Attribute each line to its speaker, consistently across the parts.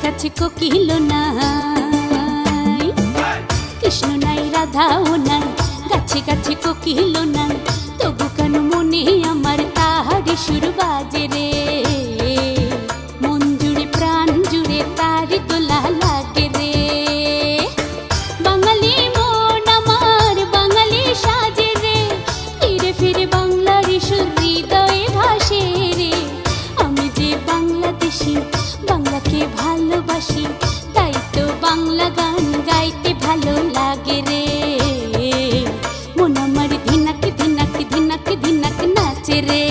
Speaker 1: কাছে কোকিল নাই, কৃষ্ণ নাই রাধাও নাই, গাছে গাছে কোকিল নাই, তবু কেন মনে আমার তাহারি সুর বাজে রে। মন জুড়ে প্রাণ জুড়ে তারি দোলা লাগে রে। বাঙালি মন আমার বাঙালি সাজে রে, ফিরে ফিরে বাংলার সুর হৃদয়ে ভাসে রে। আমি যে বাংলাদেশি, বাংলাকে ভালোবাসি, তাই তো বাংলা গান গাইতে ভালো লাগে রে। মন আমার ধিনাক ধিনাক ধিনাক ধিনাক নাচে রে।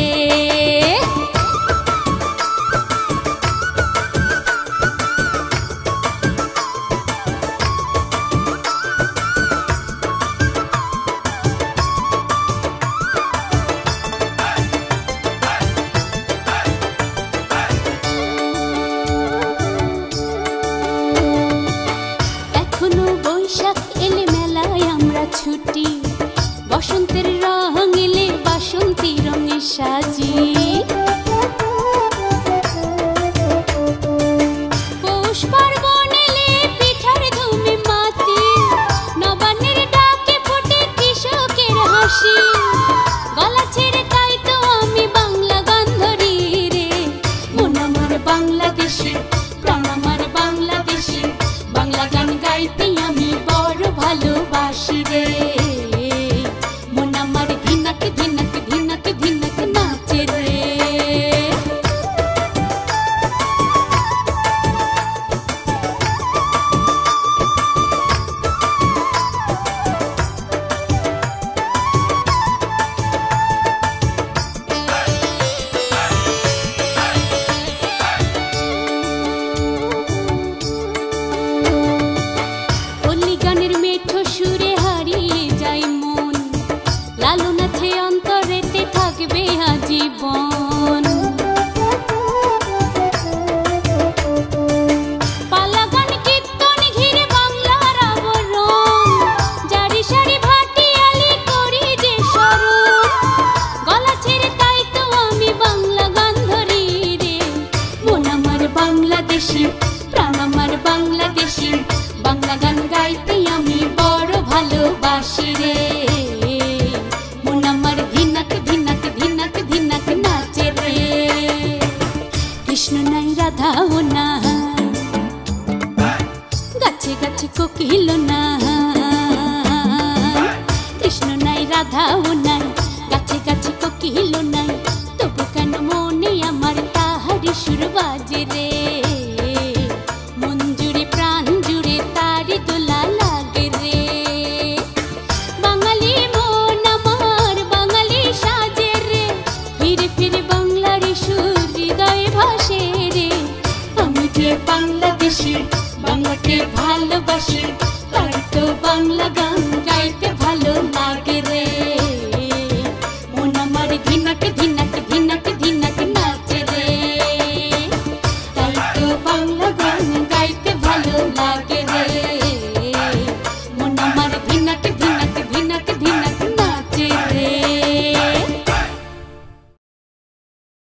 Speaker 1: বৈশাখ এলে মেলায় আমরা ছুটি, বসন্তের রং এলে বাসন্তী রঙে সাজি। পৌষ পার্বণ এলে পিঠার ধুমে মাতি, নবান্নের ডাকে ফোটে কৃষকের হাসি। গলা ছেড়ে তাই তো আমি বাংলা গান ধরি রে। মন আমার বাংলাদেশি, প্রাণ আমার বাংলাদেশি, বাংলা গান গাইতে আমি বড় ভালোবাসি রে। মন আমার ধিনাক ধিনাক ধিনাক ধিনাক নাচে রে। সুরে হারিয়ে যাই মন, লালন আছে অন্তরেতে থাকবে আজীবন। পালা গান কীর্তন ঘিরে বাংলার আবরণ, জারি সারি ভাটিয়ালি করি যে স্মরণ। গলা ছেড়ে তাই তো আমি বাংলা গান ধরি রে। মন আমার বাংলাদেশি, প্রাণ আমার বাংলাদেশি, বাংলা গান গাইতে আমি বড় ভালোবাসি রে। মন আমার ধিনাক ধিনাক ধিনাক ধিনাক নাচে রে। কৃষ্ণ নাই রাধাও নাই, গাছে গাছে কোকিল নাই। কৃষ্ণ নাই রাধাও নাই, গাছে গাছে কোকিল নাই, তবু কেন মনে আমার তাহারি সুর বাজে রে। মন জুড়ে প্রাণ জুড়ে তারি দোলা লাগে রে। বাঙালি মন আমার বাঙালি সাজে রে, ফিরে ফিরে বাংলার সুর হৃদয়ে ভাসে রে। আমি যে বাংলাদেশি,